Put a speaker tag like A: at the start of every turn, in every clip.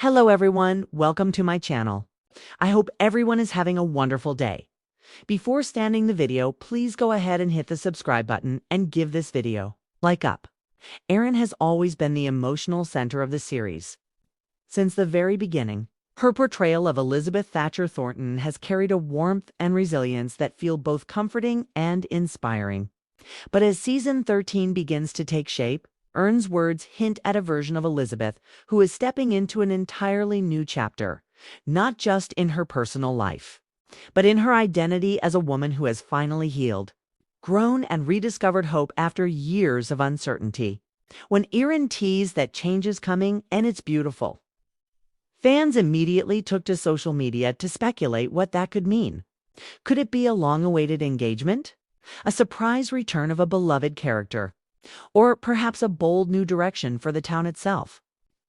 A: Hello everyone, welcome to my channel. I hope everyone is having a wonderful day. Before starting the video, please go ahead and hit the subscribe button and give this video a like up. Erin has always been the emotional center of the series. Since the very beginning, her portrayal of Elizabeth Thornton has carried a warmth and resilience that feel both comforting and inspiring. But as season 13 begins to take shape, Erin's words hint at a version of Elizabeth who is stepping into an entirely new chapter, not just in her personal life, but in her identity as a woman who has finally healed, grown and rediscovered hope after years of uncertainty. When Erin teased that change is coming and it's beautiful, fans immediately took to social media to speculate what that could mean. Could it be a long-awaited engagement? A surprise return of a beloved character? Or perhaps a bold new direction for the town itself?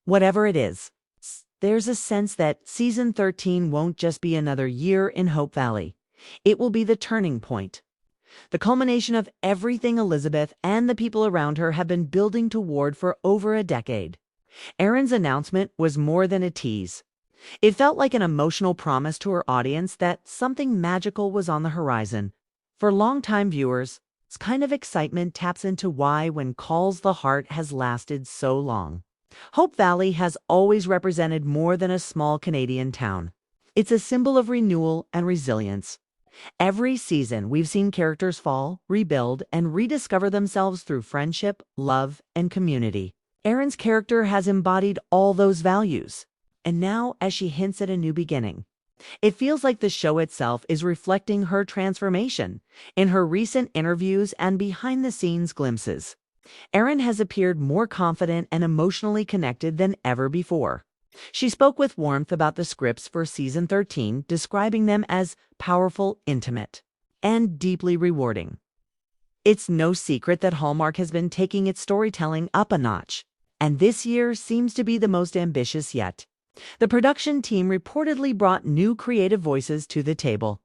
A: Whatever it is, there's a sense that season 13 won't just be another year in Hope Valley. It will be the turning point, the culmination of everything Elizabeth and the people around her have been building toward for over a decade. Erin's announcement was more than a tease. It felt like an emotional promise to her audience that something magical was on the horizon. For longtime viewers, this kind of excitement taps into why When Calls the Heart has lasted so long. Hope Valley has always represented more than a small Canadian town. It's a symbol of renewal and resilience. Every season, we've seen characters fall, rebuild, and rediscover themselves through friendship, love, and community. Erin's character has embodied all those values. And now, as she hints at a new beginning, it feels like the show itself is reflecting her transformation. In her recent interviews and behind-the-scenes glimpses, Erin has appeared more confident and emotionally connected than ever before. She spoke with warmth about the scripts for season 13, describing them as powerful, intimate, and deeply rewarding. It's no secret that Hallmark has been taking its storytelling up a notch, and this year seems to be the most ambitious yet. The production team reportedly brought new creative voices to the table.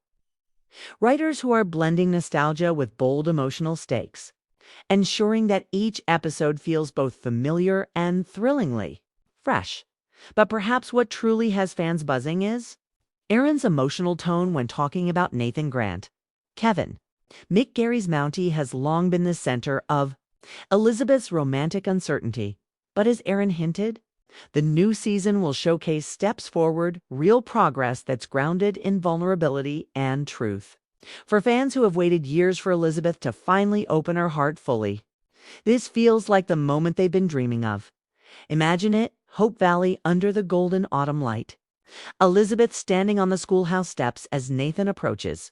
A: Writers who are blending nostalgia with bold emotional stakes, ensuring that each episode feels both familiar and thrillingly fresh. But perhaps what truly has fans buzzing is Erin's emotional tone when talking about Nathan Grant. Kevin, Mick Gary's Mountie, has long been the center of Elizabeth's romantic uncertainty. But as Erin hinted, the new season will showcase steps forward, real progress that's grounded in vulnerability and truth. For fans who have waited years for Elizabeth to finally open her heart fully, this feels like the moment they've been dreaming of. Imagine it, Hope Valley under the golden autumn light. Elizabeth standing on the schoolhouse steps as Nathan approaches,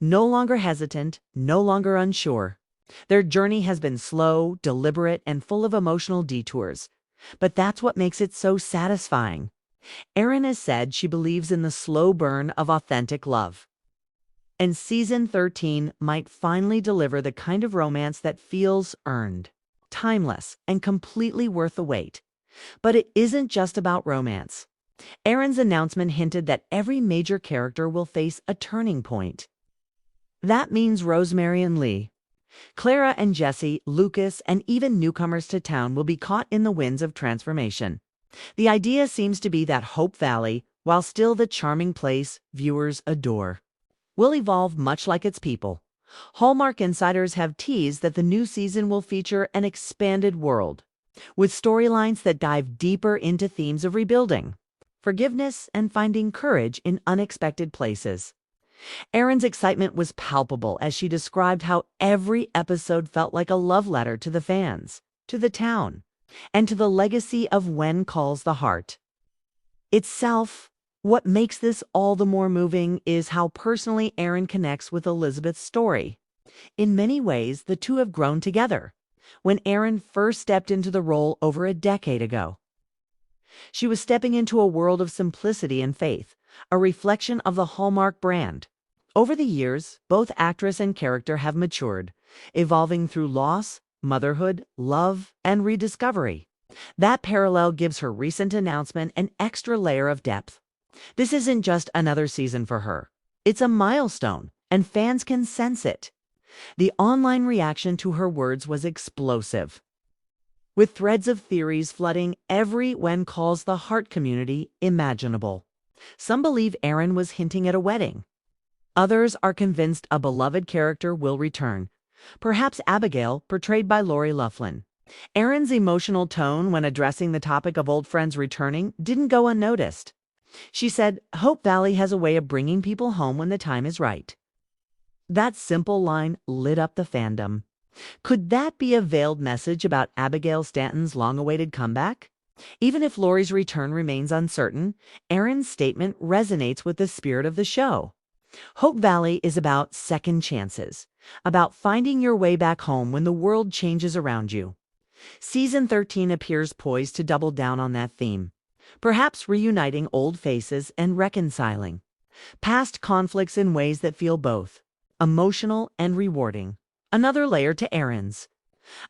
A: no longer hesitant, no longer unsure. Their journey has been slow, deliberate, and full of emotional detours. But that's what makes it so satisfying. Erin has said she believes in the slow burn of authentic love. And season 13 might finally deliver the kind of romance that feels earned, timeless, and completely worth the wait. But it isn't just about romance. Erin's announcement hinted that every major character will face a turning point. That means Rosemary and Lee, Clara and Jesse, Lucas, and even newcomers to town will be caught in the winds of transformation. The idea seems to be that Hope Valley, while still the charming place viewers adore, will evolve much like its people. Hallmark insiders have teased that the new season will feature an expanded world, with storylines that dive deeper into themes of rebuilding, forgiveness, and finding courage in unexpected places. Erin's excitement was palpable as she described how every episode felt like a love letter to the fans, to the town, and to the legacy of When Calls the Heart itself. What makes this all the more moving is how personally Erin connects with Elizabeth's story. In many ways, the two have grown together. When Erin first stepped into the role over a decade ago, she was stepping into a world of simplicity and faith, a reflection of the Hallmark brand. Over the years, both actress and character have matured, evolving through loss, motherhood, love, and rediscovery. That parallel gives her recent announcement an extra layer of depth. This isn't just another season for her. It's a milestone, and fans can sense it. The online reaction to her words was explosive. with threads of theories flooding every When Calls the Heart community imaginable. Some believe Erin was hinting at a wedding. Others are convinced a beloved character will return, perhaps Abigail, portrayed by Lori Loughlin. Erin's emotional tone when addressing the topic of old friends returning didn't go unnoticed. She said, "Hope Valley has a way of bringing people home when the time is right." That simple line lit up the fandom. Could that be a veiled message about Abigail Stanton's long-awaited comeback? Even if Lori's return remains uncertain, Erin's statement resonates with the spirit of the show. Hope Valley is about second chances, about finding your way back home when the world changes around you. Season 13 appears poised to double down on that theme, perhaps reuniting old faces and reconciling past conflicts in ways that feel both emotional and rewarding. Another layer to Erin's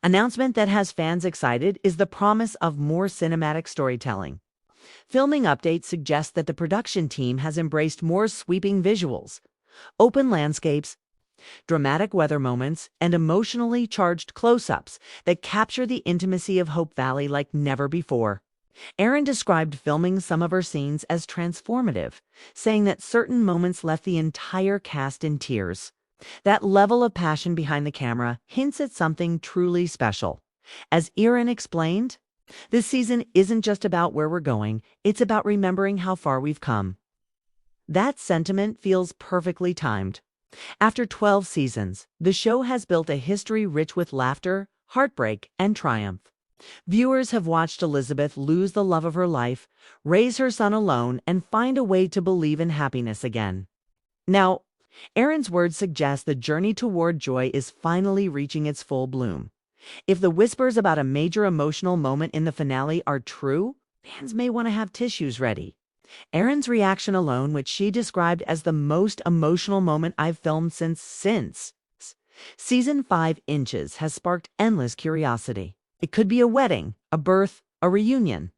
A: announcement that has fans excited is the promise of more cinematic storytelling. Filming updates suggest that the production team has embraced more sweeping visuals, open landscapes, dramatic weather moments, and emotionally charged close-ups that capture the intimacy of Hope Valley like never before. Erin described filming some of her scenes as transformative, saying that certain moments left the entire cast in tears. That level of passion behind the camera hints at something truly special. As Erin explained, this season isn't just about where we're going, it's about remembering how far we've come. That sentiment feels perfectly timed. After 12 seasons, the show has built a history rich with laughter, heartbreak, and triumph. Viewers have watched Elizabeth lose the love of her life, raise her son alone, and find a way to believe in happiness again. Now, Erin's words suggest the journey toward joy is finally reaching its full bloom. If the whispers about a major emotional moment in the finale are true, fans may want to have tissues ready. Erin's reaction alone, which she described as the most emotional moment I've filmed since Season 5 Inches, has sparked endless curiosity. It could be a wedding, a birth, a reunion,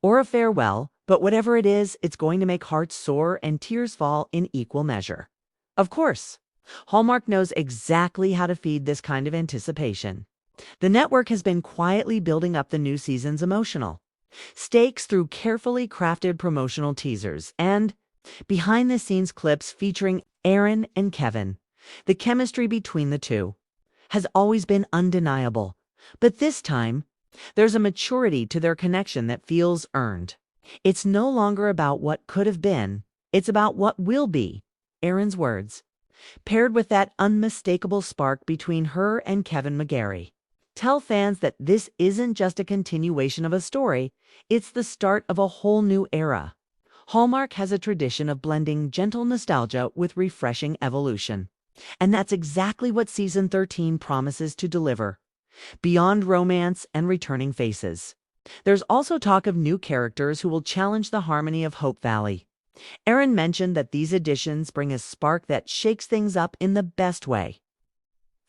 A: or a farewell, but whatever it is, it's going to make hearts soar and tears fall in equal measure. Of course, Hallmark knows exactly how to feed this kind of anticipation. The network has been quietly building up the new season's emotional stakes through carefully crafted promotional teasers and behind-the-scenes clips featuring Erin and Kevin. The chemistry between the two has always been undeniable, but this time, there's a maturity to their connection that feels earned. It's no longer about what could have been, it's about what will be. Erin's words, paired with that unmistakable spark between her and Kevin McGarry, tell fans that this isn't just a continuation of a story, it's the start of a whole new era. Hallmark has a tradition of blending gentle nostalgia with refreshing evolution. And that's exactly what Season 13 promises to deliver. Beyond romance and returning faces, there's also talk of new characters who will challenge the harmony of Hope Valley. Erin mentioned that these additions bring a spark that shakes things up in the best way.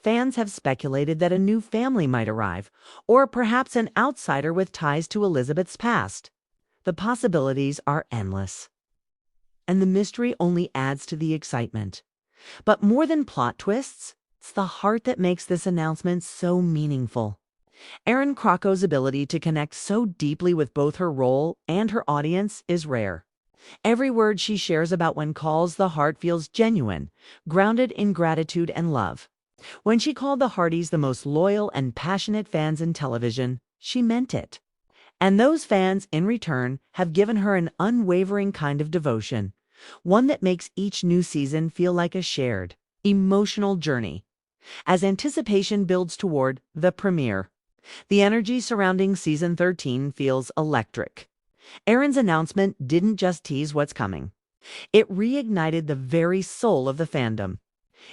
A: Fans have speculated that a new family might arrive, or perhaps an outsider with ties to Elizabeth's past. The possibilities are endless, and the mystery only adds to the excitement. But more than plot twists, it's the heart that makes this announcement so meaningful. Erin Krakow's ability to connect so deeply with both her role and her audience is rare. Every word she shares about When Calls the Heart feels genuine, grounded in gratitude and love. When she called the Hardys the most loyal and passionate fans in television, she meant it. And those fans, in return, have given her an unwavering kind of devotion, one that makes each new season feel like a shared, emotional journey. As anticipation builds toward the premiere, the energy surrounding Season 13 feels electric. Erin's announcement didn't just tease what's coming. It reignited the very soul of the fandom.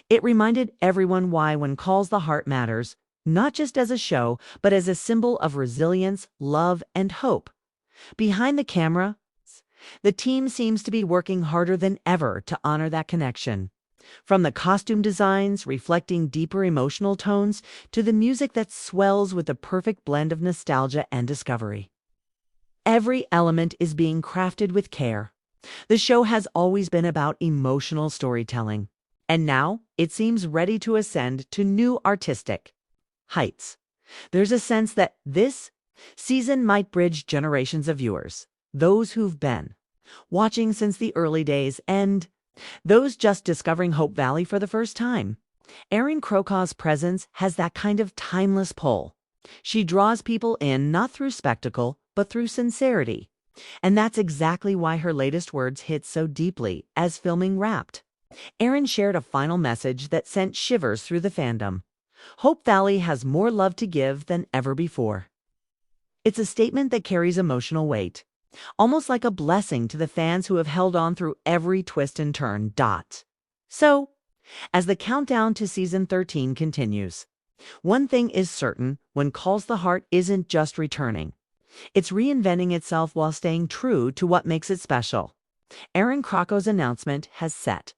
A: It reminded everyone why When Calls the Heart matters, not just as a show, but as a symbol of resilience, love, and hope. Behind the camera, the team seems to be working harder than ever to honor that connection. From the costume designs reflecting deeper emotional tones to the music that swells with the perfect blend of nostalgia and discovery. Every element is being crafted with care. The show has always been about emotional storytelling, and now it seems ready to ascend to new artistic heights. There's a sense that this Season might bridge generations of viewers, those who've been watching since the early days and those just discovering Hope Valley for the first time. Erin Krakow's presence has that kind of timeless pull. She draws people in not through spectacle, but through sincerity. And that's exactly why her latest words hit so deeply as filming wrapped. Erin shared a final message that sent shivers through the fandom. Hope Valley has more love to give than ever before. It's a statement that carries emotional weight, almost like a blessing to the fans who have held on through every twist and turn. So, as the countdown to season 13 continues, one thing is certain: When Calls the Heart isn't just returning. It's reinventing itself while staying true to what makes it special. Erin Krakow's announcement has set